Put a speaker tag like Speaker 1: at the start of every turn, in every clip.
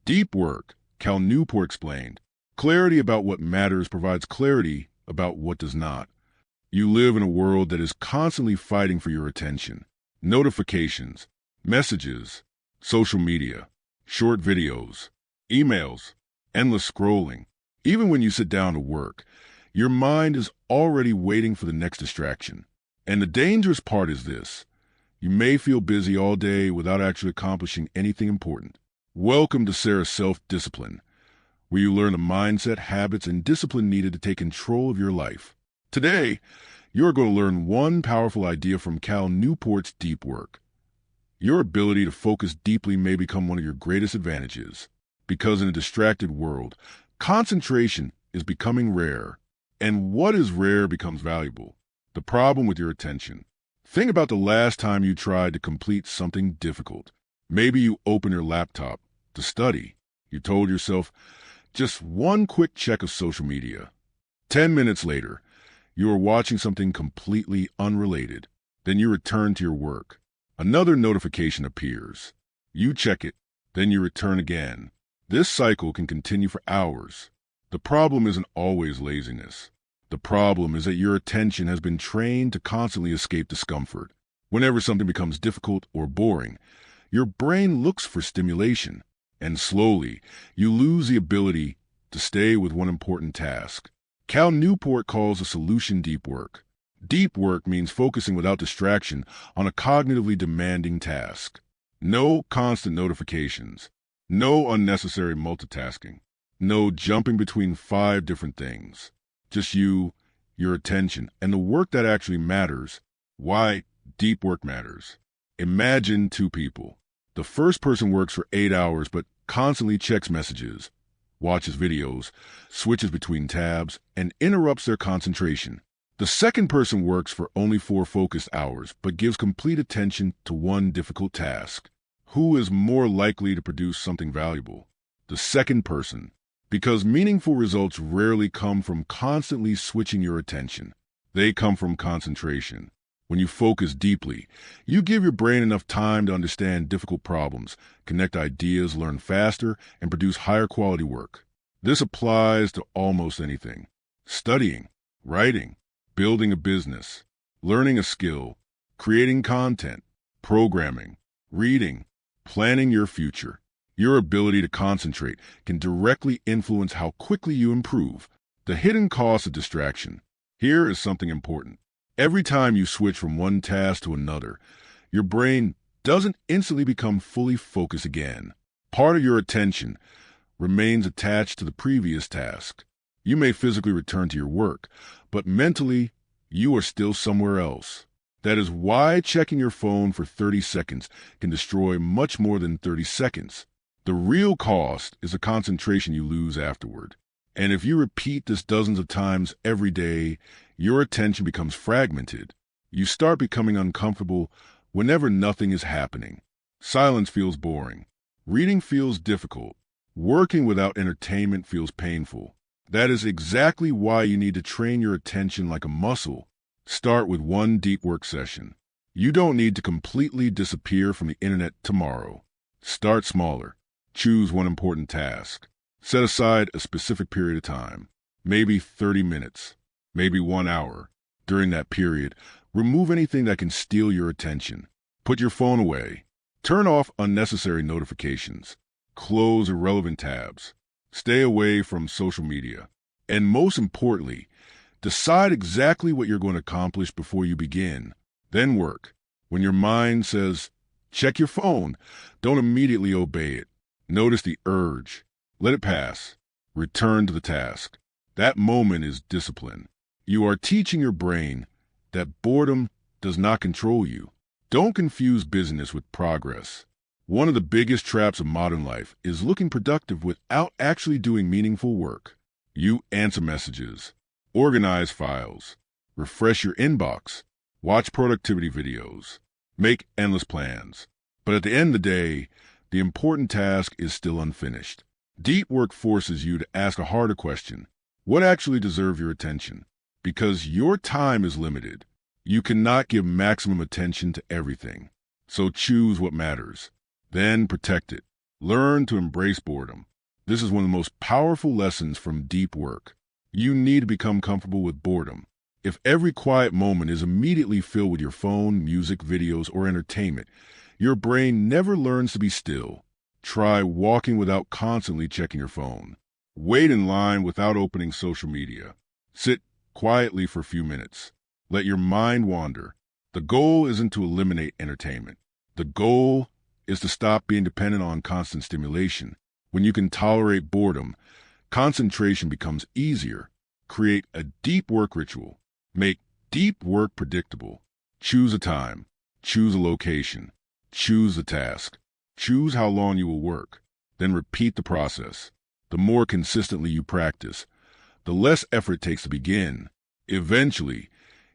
Speaker 1: Deep work, Cal Newport explained. Clarity about what matters provides clarity about what does not. You live in a world that is constantly fighting for your attention. Notifications, messages, social media, short videos, emails, endless scrolling. Even when you sit down to work, your mind is already waiting for the next distraction. And the dangerous part is this. You may feel busy all day without actually accomplishing anything important. Welcome to Sarah's Self-Discipline, where you learn the mindset, habits, and discipline needed to take control of your life. Today, you're going to learn one powerful idea from Cal Newport's deep work. Your ability to focus deeply may become one of your greatest advantages, because in a distracted world, concentration is becoming rare, and what is rare becomes valuable. The problem with your attention. Think about the last time you tried to complete something difficult. Maybe you opened your laptop to study. You told yourself, just one quick check of social media. 10 minutes later, you are watching something completely unrelated. Then you return to your work. Another notification appears. You check it, then you return again. This cycle can continue for hours. The problem isn't always laziness. The problem is that your attention has been trained to constantly escape discomfort. Whenever something becomes difficult or boring, your brain looks for stimulation, and slowly, you lose the ability to stay with one important task. Cal Newport calls the solution deep work. Deep work means focusing without distraction on a cognitively demanding task. No constant notifications. No unnecessary multitasking. No jumping between 5 different things. Just you, your attention, and the work that actually matters. Why deep work matters. Imagine 2 people. The first person works for 8 hours but constantly checks messages, watches videos, switches between tabs, and interrupts their concentration. The second person works for only 4 focused hours but gives complete attention to one difficult task. Who is more likely to produce something valuable? The second person. Because meaningful results rarely come from constantly switching your attention. They come from concentration. When you focus deeply, you give your brain enough time to understand difficult problems, connect ideas, learn faster, and produce higher quality work. This applies to almost anything. Studying, writing, building a business, learning a skill, creating content, programming, reading, planning your future. Your ability to concentrate can directly influence how quickly you improve. The hidden cost of distraction. Here is something important. Every time you switch from one task to another, your brain doesn't instantly become fully focused again. Part of your attention remains attached to the previous task. You may physically return to your work, but mentally, you are still somewhere else. That is why checking your phone for 30 seconds can destroy much more than 30 seconds. The real cost is the concentration you lose afterward. And if you repeat this dozens of times every day, your attention becomes fragmented. You start becoming uncomfortable whenever nothing is happening. Silence feels boring. Reading feels difficult. Working without entertainment feels painful. That is exactly why you need to train your attention like a muscle. Start with one deep work session. You don't need to completely disappear from the internet tomorrow. Start smaller. Choose one important task. Set aside a specific period of time, maybe 30 minutes, maybe 1 hour. During that period, remove anything that can steal your attention. Put your phone away. Turn off unnecessary notifications. Close irrelevant tabs. Stay away from social media. And most importantly, decide exactly what you're going to accomplish before you begin. Then work. When your mind says, check your phone, don't immediately obey it. Notice the urge. Let it pass. Return to the task. That moment is discipline. You are teaching your brain that boredom does not control you. Don't confuse busyness with progress. One of the biggest traps of modern life is looking productive without actually doing meaningful work. You answer messages, organize files, refresh your inbox, watch productivity videos, make endless plans. But at the end of the day, the important task is still unfinished. Deep work forces you to ask a harder question. What actually deserves your attention? Because your time is limited. You cannot give maximum attention to everything. So choose what matters. Then protect it. Learn to embrace boredom. This is one of the most powerful lessons from deep work. You need to become comfortable with boredom. If every quiet moment is immediately filled with your phone, music, videos, or entertainment, your brain never learns to be still. Try walking without constantly checking your phone. Wait in line without opening social media. Sit quietly for a few minutes. Let your mind wander. The goal isn't to eliminate entertainment. The goal is to stop being dependent on constant stimulation. When you can tolerate boredom, concentration becomes easier. Create a deep work ritual. Make deep work predictable. Choose a time. Choose a location. Choose a task. Choose how long you will work. Then repeat the process. The more consistently you practice, the less effort it takes to begin. Eventually,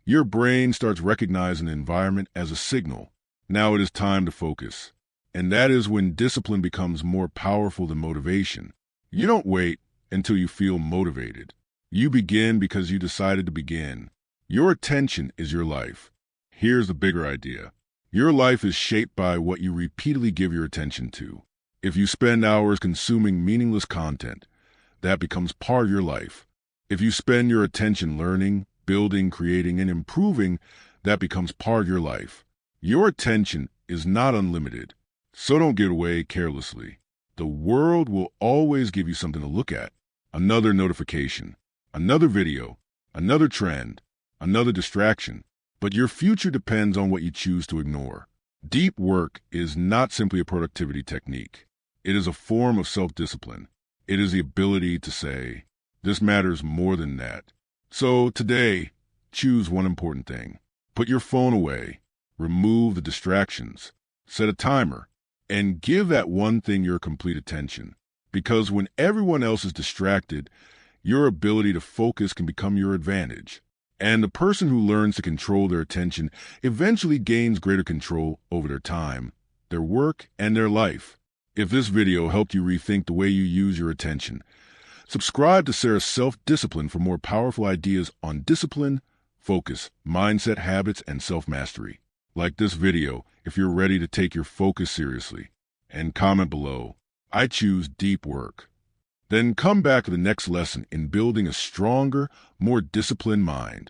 Speaker 1: your brain starts recognizing the environment as a signal. Now it is time to focus. And that is when discipline becomes more powerful than motivation. You don't wait until you feel motivated. You begin because you decided to begin. Your attention is your life. Here's the bigger idea. Your life is shaped by what you repeatedly give your attention to. If you spend hours consuming meaningless content, that becomes part of your life. If you spend your attention learning, building, creating, and improving, that becomes part of your life. Your attention is not unlimited, so don't give it away carelessly. The world will always give you something to look at. Another notification, another video, another trend, another distraction. But your future depends on what you choose to ignore. Deep work is not simply a productivity technique. It is a form of self-discipline. It is the ability to say, this matters more than that. So today, choose one important thing. Put your phone away. Remove the distractions. Set a timer. And give that one thing your complete attention. Because when everyone else is distracted, your ability to focus can become your advantage. And the person who learns to control their attention eventually gains greater control over their time, their work, and their life. If this video helped you rethink the way you use your attention, subscribe to Sarah's Self-Discipline for more powerful ideas on discipline, focus, mindset, habits, and self-mastery. Like this video if you're ready to take your focus seriously. And comment below, I choose deep work. Then come back to the next lesson in building a stronger, more disciplined mind.